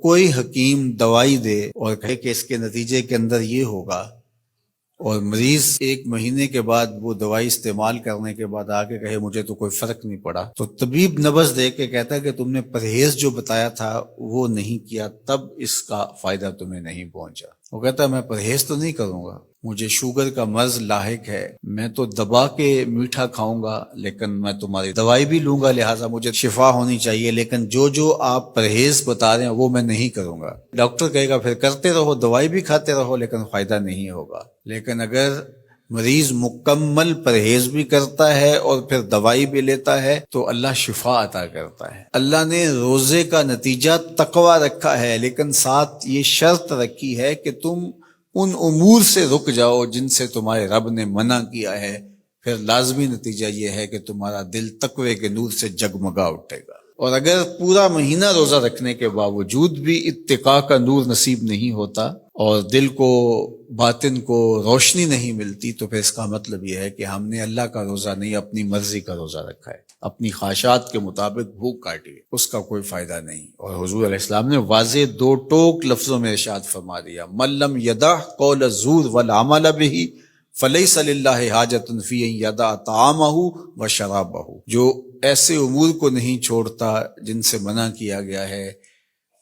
کوئی حکیم دوائی دے اور کہے کہ اس کے نتیجے کے اندر یہ ہوگا، اور مریض ایک مہینے کے بعد وہ دوائی استعمال کرنے کے بعد آگے کہے مجھے تو کوئی فرق نہیں پڑا، تو طبیب نبض دے کے کہتا ہے کہ تم نے پرہیز جو بتایا تھا وہ نہیں کیا، تب اس کا فائدہ تمہیں نہیں پہنچا۔ وہ کہتا ہے میں پرہیز تو نہیں کروں گا، مجھے شوگر کا مرض لاحق ہے، میں تو دبا کے میٹھا کھاؤں گا، لیکن میں تمہاری دوائی بھی لوں گا، لہٰذا مجھے شفا ہونی چاہیے، لیکن جو آپ پرہیز بتا رہے ہیں وہ میں نہیں کروں گا۔ ڈاکٹر کہے گا پھر کرتے رہو، دوائی بھی کھاتے رہو، لیکن فائدہ نہیں ہوگا۔ لیکن اگر مریض مکمل پرہیز بھی کرتا ہے اور پھر دوائی بھی لیتا ہے تو اللہ شفا عطا کرتا ہے۔ اللہ نے روزے کا نتیجہ تقوی رکھا ہے، لیکن ساتھ یہ شرط رکھی ہے کہ تم ان امور سے رک جاؤ جن سے تمہارے رب نے منع کیا ہے، پھر لازمی نتیجہ یہ ہے کہ تمہارا دل تقوی کے نور سے جگمگا اٹھے گا۔ اور اگر پورا مہینہ روزہ رکھنے کے باوجود بھی اتقاء کا نور نصیب نہیں ہوتا اور دل کو باطن کو روشنی نہیں ملتی، تو پھر اس کا مطلب یہ ہے کہ ہم نے اللہ کا روزہ نہیں اپنی مرضی کا روزہ رکھا ہے، اپنی خواہشات کے مطابق بھوک کاٹی ہے، اس کا کوئی فائدہ نہیں۔ اور حضور علیہ السلام نے واضح دو ٹوک لفظوں میں ارشاد فرما دیا، من لم یدع قول الزور والعمل به فلیس للہ حاجۃ فی ان یدع طعامہ وشرابہ، جو ایسے امور کو نہیں چھوڑتا جن سے منع کیا گیا ہے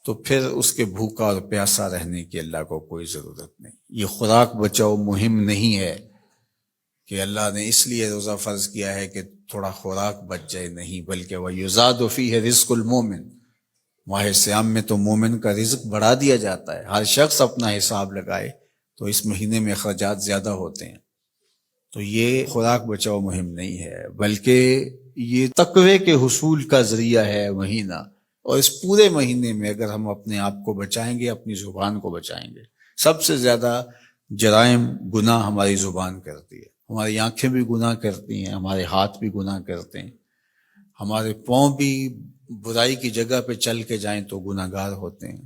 تو پھر اس کے بھوکا اور پیاسا رہنے کی اللہ کو کوئی ضرورت نہیں۔ یہ خوراک بچاؤ مہم نہیں ہے کہ اللہ نے اس لیے روزہ فرض کیا ہے کہ تھوڑا خوراک بچ جائے، نہیں، بلکہ وَيُزَادُ فِيهِ رِزْقُ الْمُؤْمِنِ، ماہ سیام میں تو مومن کا رزق بڑھا دیا جاتا ہے۔ ہر شخص اپنا حساب لگائے تو اس مہینے میں اخراجات زیادہ ہوتے ہیں، تو یہ خوراک بچاؤ مہم نہیں ہے، بلکہ یہ تقوی کے حصول کا ذریعہ ہے مہینہ۔ اور اس پورے مہینے میں اگر ہم اپنے آپ کو بچائیں گے، اپنی زبان کو بچائیں گے، سب سے زیادہ جرائم گناہ ہماری زبان کرتی ہے، ہماری آنکھیں بھی گناہ کرتی ہیں، ہمارے ہاتھ بھی گناہ کرتے ہیں، ہمارے پاؤں بھی برائی کی جگہ پہ چل کے جائیں تو گناہ گار ہوتے ہیں،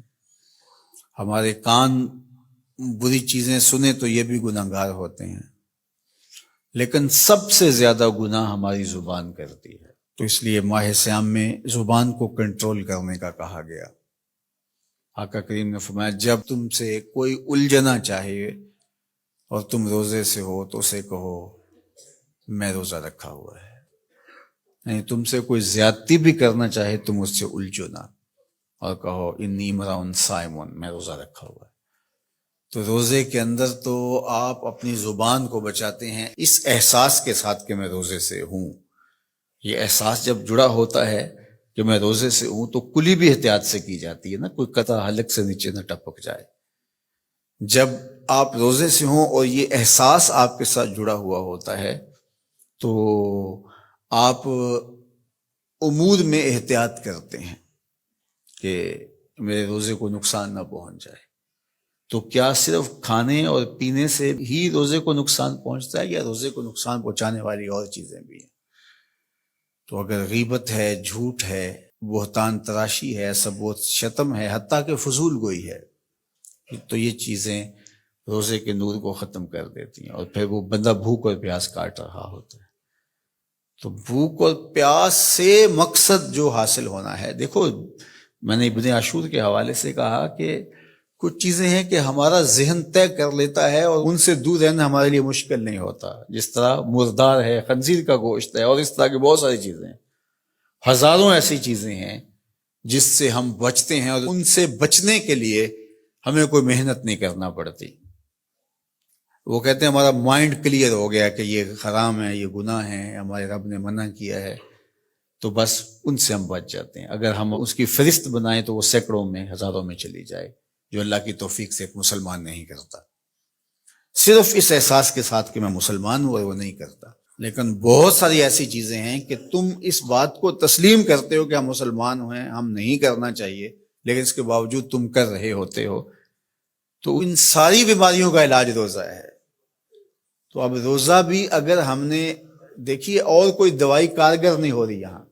ہمارے کان بری چیزیں سنیں تو یہ بھی گناہ گار ہوتے ہیں، لیکن سب سے زیادہ گناہ ہماری زبان کرتی ہے۔ تو اس لیے ماہ سیام میں زبان کو کنٹرول کرنے کا کہا گیا۔ آقا کریم نے فرمایا جب تم سے کوئی الجھنا چاہے اور تم روزے سے ہو تو اسے کہو میں روزہ رکھا ہوا ہے، نہیں تم سے کوئی زیادتی بھی کرنا چاہے تم اس سے الجھو نہ، اور کہو انی امرؤ صائم، میں روزہ رکھا ہوا ہے۔ تو روزے کے اندر تو آپ اپنی زبان کو بچاتے ہیں اس احساس کے ساتھ کہ میں روزے سے ہوں۔ یہ احساس جب جڑا ہوتا ہے کہ میں روزے سے ہوں تو کلی بھی احتیاط سے کی جاتی ہے نا، کوئی قطع حلق سے نیچے نہ ٹپک جائے۔ جب آپ روزے سے ہوں اور یہ احساس آپ کے ساتھ جڑا ہوا ہوتا ہے تو آپ امور میں احتیاط کرتے ہیں کہ میرے روزے کو نقصان نہ پہنچ جائے۔ تو کیا صرف کھانے اور پینے سے ہی روزے کو نقصان پہنچتا ہے یا روزے کو نقصان پہنچانے والی اور چیزیں بھی ہیں؟ تو اگر غیبت ہے، جھوٹ ہے، بہتان تراشی ہے، سب و شتم ہے، حتیٰ کہ فضول گوئی ہے، تو یہ چیزیں روزے کے نور کو ختم کر دیتی ہیں، اور پھر وہ بندہ بھوک اور پیاس کاٹ رہا ہوتا ہے۔ تو بھوک اور پیاس سے مقصد جو حاصل ہونا ہے، دیکھو میں نے ابن عاشور کے حوالے سے کہا کہ کچھ چیزیں ہیں کہ ہمارا ذہن طے کر لیتا ہے اور ان سے دور رہنا ہمارے لیے مشکل نہیں ہوتا، جس طرح مردار ہے، خنزیر کا گوشت ہے، اور اس طرح کی بہت ساری چیزیں ہیں، ہزاروں ایسی چیزیں ہیں جس سے ہم بچتے ہیں، اور ان سے بچنے کے لیے ہمیں کوئی محنت نہیں کرنا پڑتی۔ وہ کہتے ہیں ہمارا مائنڈ کلیئر ہو گیا کہ یہ حرام ہے، یہ گناہ ہے، ہمارے رب نے منع کیا ہے، تو بس ان سے ہم بچ جاتے ہیں۔ اگر ہم اس کی فہرست بنائیں تو وہ سینکڑوں میں، ہزاروں میں چلی جائے، جو اللہ کی توفیق سے ایک مسلمان نہیں کرتا۔ صرف اس احساس کے ساتھ کہ میں مسلمان ہوں، وہ نہیں کرتا۔ لیکن بہت ساری ایسی چیزیں ہیں کہ تم اس بات کو تسلیم کرتے ہو کہ ہم مسلمان ہیں، ہم نہیں کرنا چاہیے، لیکن اس کے باوجود تم کر رہے ہوتے ہو، تو ان ساری بیماریوں کا علاج روزہ ہے۔ تو اب روزہ بھی اگر ہم نے دیکھیے اور کوئی دوائی کارگر نہیں ہو رہی یہاں،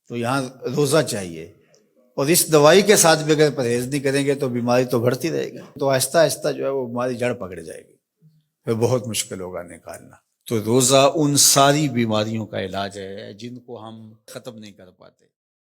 تو یہاں روزہ چاہیے، اور اس دوائی کے ساتھ بھی اگر پرہیز نہیں کریں گے تو بیماری تو بڑھتی رہے گی، تو آہستہ آہستہ جو ہے وہ بیماری جڑ پکڑ جائے گی، پھر بہت مشکل ہوگا نکالنا۔ تو روزہ ان ساری بیماریوں کا علاج ہے جن کو ہم ختم نہیں کر پاتے۔